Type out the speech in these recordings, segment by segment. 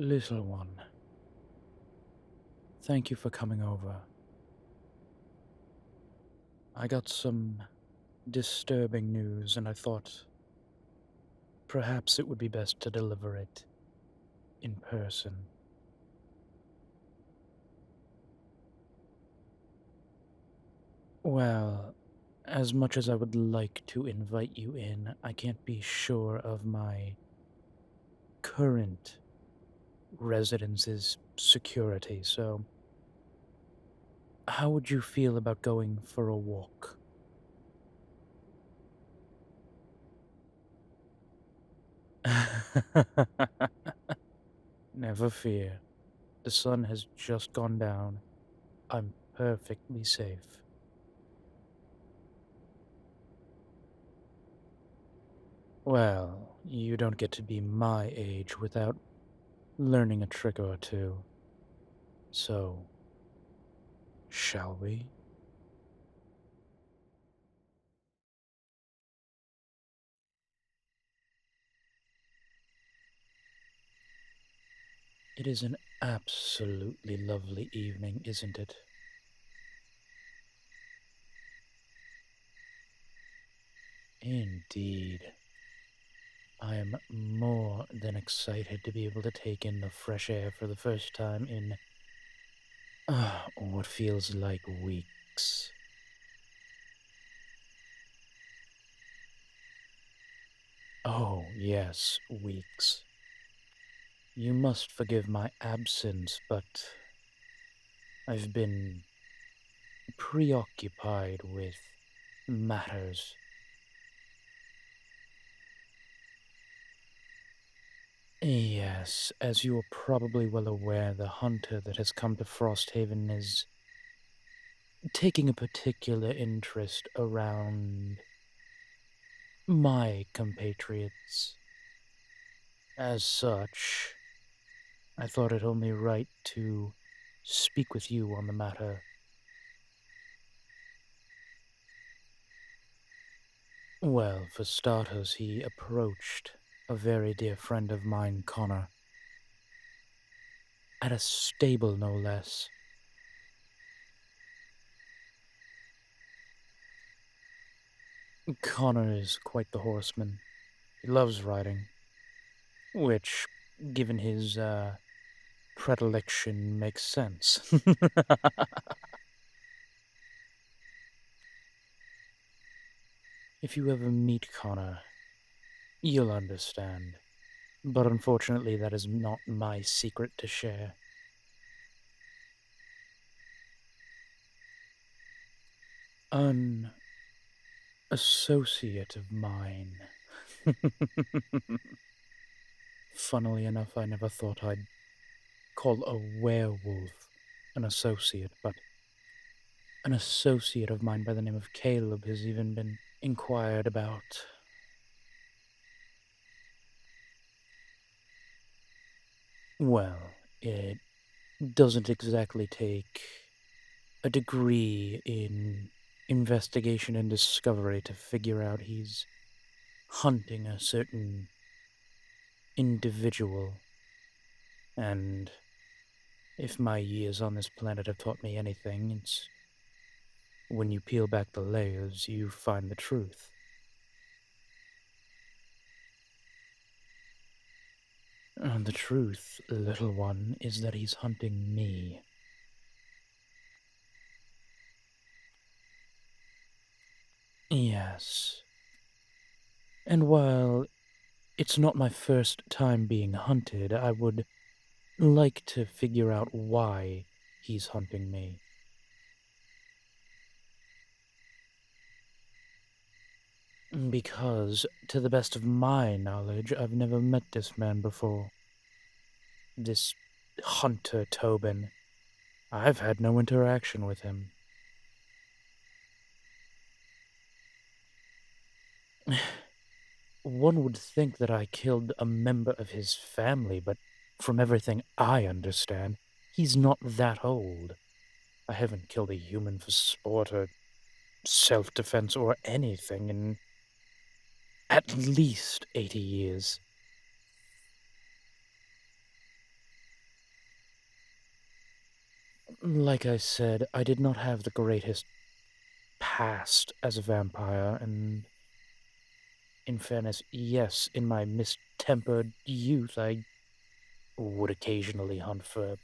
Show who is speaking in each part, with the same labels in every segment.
Speaker 1: Little one, thank you for coming over. I got some disturbing news and I thought perhaps it would be best to deliver it in person. Well, as much as I would like to invite you in, I can't be sure of my current residence's security, so how would you feel about going for a walk? Never fear. The sun has just gone down. I'm perfectly safe. Well, you don't get to be my age without learning a trick or two. So, shall we? It is an absolutely lovely evening, isn't it? Indeed. I am more than excited to be able to take in the fresh air for the first time in what feels like weeks. Oh, yes, weeks. You must forgive my absence, but I've been preoccupied with matters. Yes, as you are probably well aware, the hunter that has come to Frosthaven is taking a particular interest around my compatriots. As such, I thought it only right to speak with you on the matter. Well, for starters, he approached a very dear friend of mine, Connor, at a stable no less. Connor is quite the horseman. He loves riding, which, given his predilection, makes sense. If you ever meet Connor, you'll understand. But unfortunately, that is not my secret to share. An associate of mine. Funnily enough, I never thought I'd call a werewolf an associate, but an associate of mine by the name of Caleb has even been inquired about. Well, it doesn't exactly take a degree in investigation and discovery to figure out he's hunting a certain individual. And if my years on this planet have taught me anything, it's when you peel back the layers, you find the truth. And the truth, little one, is that he's hunting me. Yes. And while it's not my first time being hunted, I would like to figure out why he's hunting me. Because, to the best of my knowledge, I've never met this man before. This Hunter Tobin. I've had no interaction with him. One would think that I killed a member of his family, but from everything I understand, he's not that old. I haven't killed a human for sport or self-defense or anything in at least 80 years. Like I said, I did not have the greatest past as a vampire, and in fairness, yes, in my mistempered youth, I would occasionally hunt for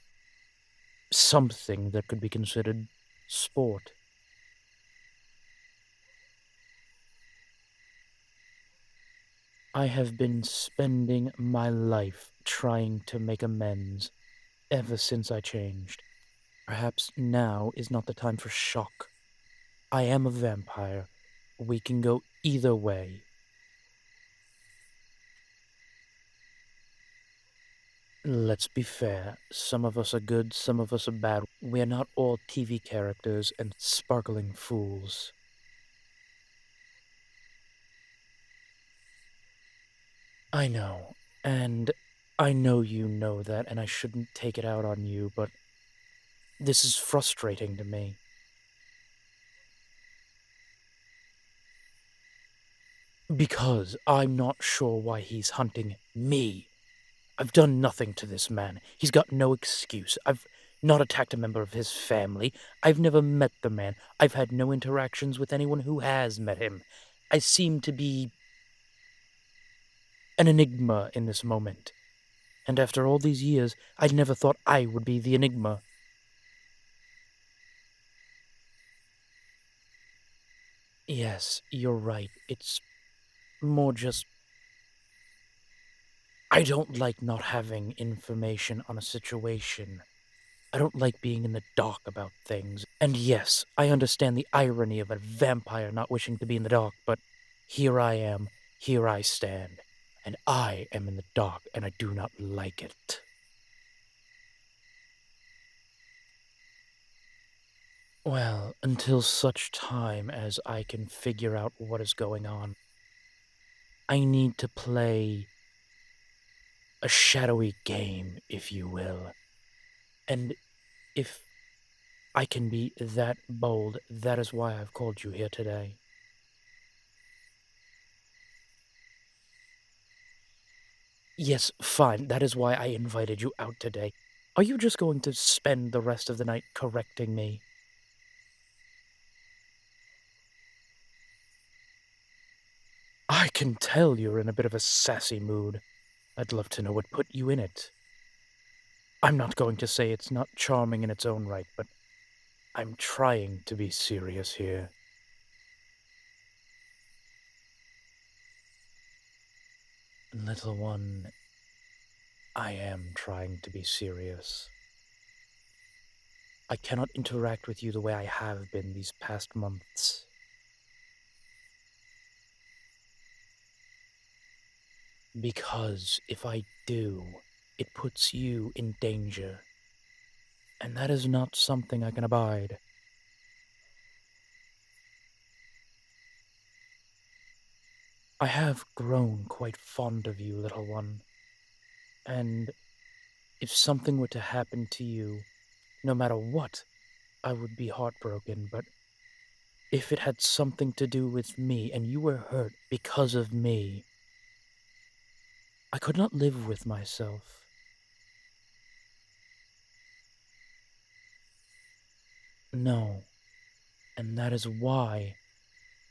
Speaker 1: something that could be considered sport. I have been spending my life trying to make amends ever since I changed. Perhaps now is not the time for shock. I am a vampire. We can go either way. Let's be fair. Some of us are good, some of us are bad. We are not all TV characters and sparkling fools. I know. And I know you know that, and I shouldn't take it out on you, but this is frustrating to me. Because I'm not sure why he's hunting me. I've done nothing to this man. He's got no excuse. I've not attacked a member of his family. I've never met the man. I've had no interactions with anyone who has met him. I seem to be an enigma in this moment. And after all these years, I'd never thought I would be the enigma. Yes, you're right. It's more just I don't like not having information on a situation. I don't like being in the dark about things. And yes, I understand the irony of a vampire not wishing to be in the dark, but here I am, here I stand, and I am in the dark, and I do not like it. Well, until such time as I can figure out what is going on, I need to play a shadowy game, if you will. And if I can be that bold, that is why I've called you here today. Yes, fine, that is why I invited you out today. Are you just going to spend the rest of the night correcting me? I can tell you're in a bit of a sassy mood. I'd love to know what put you in it. I'm not going to say it's not charming in its own right, but I'm trying to be serious here. Little one, I am trying to be serious. I cannot interact with you the way I have been these past months. Because if I do, it puts you in danger. And that is not something I can abide. I have grown quite fond of you, little one. And if something were to happen to you, no matter what, I would be heartbroken. But if it had something to do with me and you were hurt because of me, I could not live with myself. No, and that is why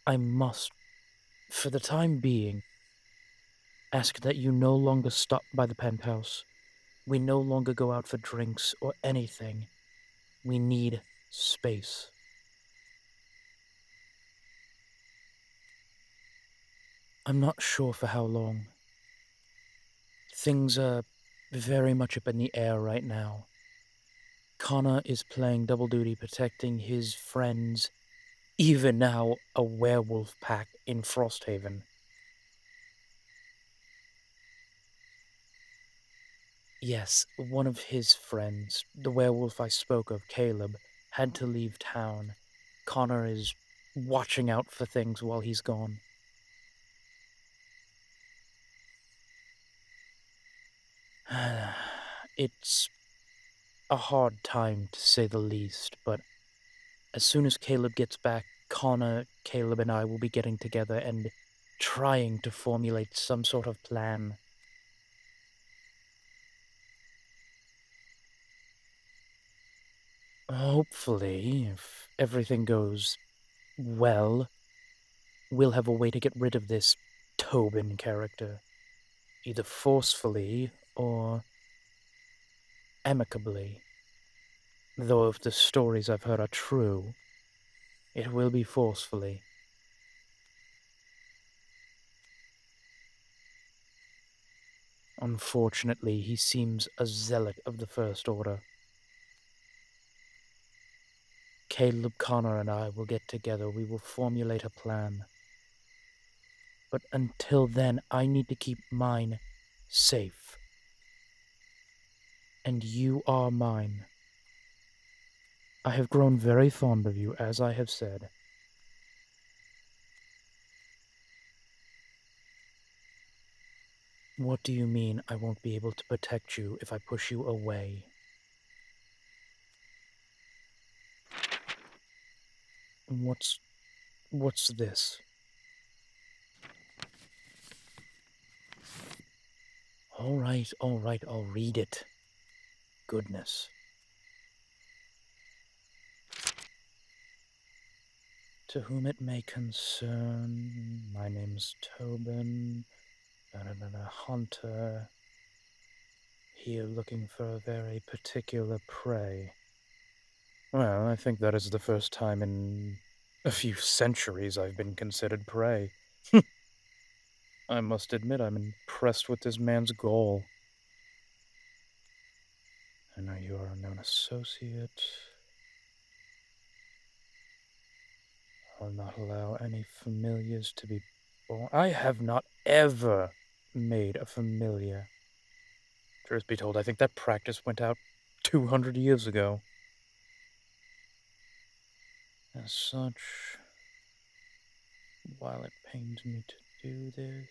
Speaker 1: I must, for the time being, ask that you no longer stop by the penthouse. We no longer go out for drinks or anything. We need space. I'm not sure for how long. Things are very much up in the air right now. Connor is playing double duty protecting his friends, even now a werewolf pack in Frosthaven. Yes, one of his friends, the werewolf I spoke of, Caleb, had to leave town. Connor is watching out for things while he's gone. It's a hard time to say the least, but as soon as Caleb gets back, Connor, Caleb, and I will be getting together and trying to formulate some sort of plan. Hopefully, if everything goes well, we'll have a way to get rid of this Tobin character, either forcefully or amicably. Though if the stories I've heard are true, it will be forcefully. Unfortunately, he seems a zealot of the First Order. Caleb Connor and I will get together. We will formulate a plan. But until then, I need to keep mine safe. And you are mine. I have grown very fond of you, as I have said. What do you mean I won't be able to protect you if I push you away? What's this? All right, I'll read it. Goodness. To whom it may concern, my name's Tobin, hunter, here looking for a very particular prey. Well, I think that is the first time in a few centuries I've been considered prey. I must admit I'm impressed with this man's goal. I know you are a known associate. I'll not allow any familiars to be born. I have not ever made a familiar. Truth be told, I think that practice went out 200 years ago. As such, while it pains me to do this,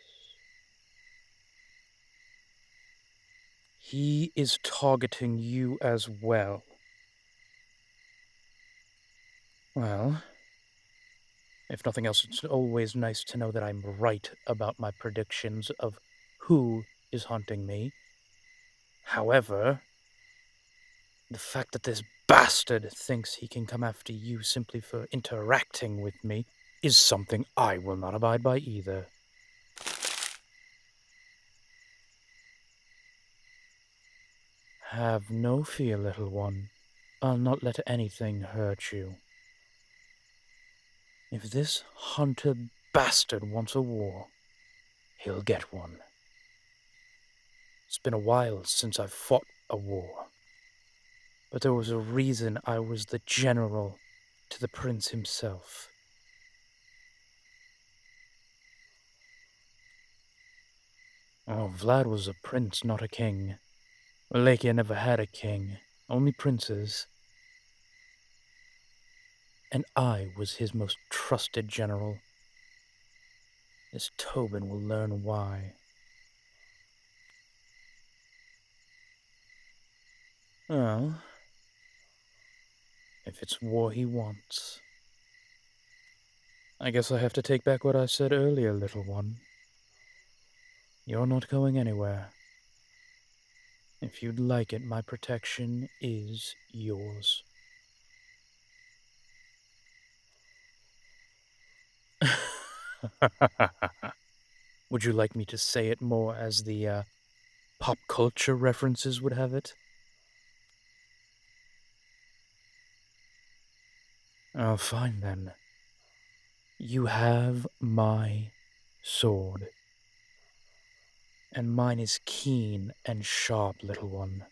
Speaker 1: he is targeting you as well. Well, if nothing else, it's always nice to know that I'm right about my predictions of who is hunting me. However, the fact that this bastard thinks he can come after you simply for interacting with me is something I will not abide by either. Have no fear, little one. I'll not let anything hurt you. If this hunter bastard wants a war, he'll get one. It's been a while since I've fought a war. But there was a reason I was the general to the prince himself. Oh, Vlad was a prince, not a king. Wallachia never had a king, only princes. And I was his most trusted general. This Tobin will learn why. Well, if it's war he wants, I guess I have to take back what I said earlier, little one. You're not going anywhere. If you'd like it, my protection is yours. Would you like me to say it more as the pop culture references would have it? Oh, fine then. You have my sword. And mine is keen and sharp, little one.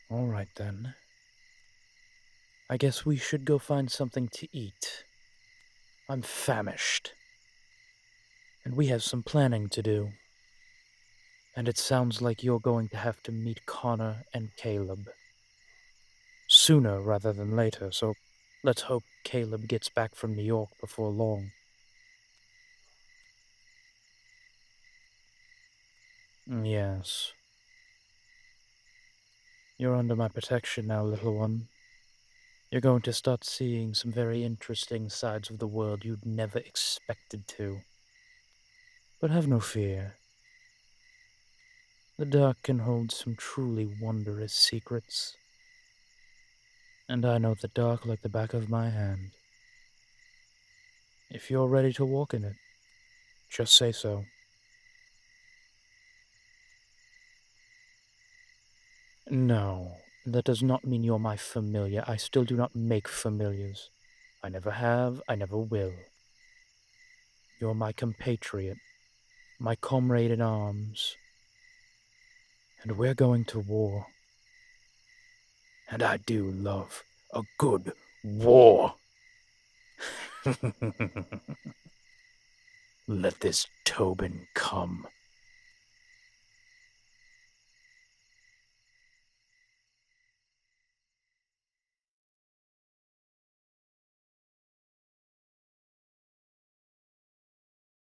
Speaker 1: All right then. I guess we should go find something to eat. I'm famished. And we have some planning to do. And it sounds like you're going to have to meet Connor and Caleb. Sooner rather than later, so let's hope Caleb gets back from New York before long. Yes. You're under my protection now, little one. You're going to start seeing some very interesting sides of the world you'd never expected to. But have no fear. The dark can hold some truly wondrous secrets, and I know the dark like the back of my hand. If you're ready to walk in it, just say so. No, that does not mean you're my familiar. I still do not make familiars. I never have, I never will. You're my compatriot, my comrade in arms, and we're going to war. And I do love a good war. Let this Tobin come.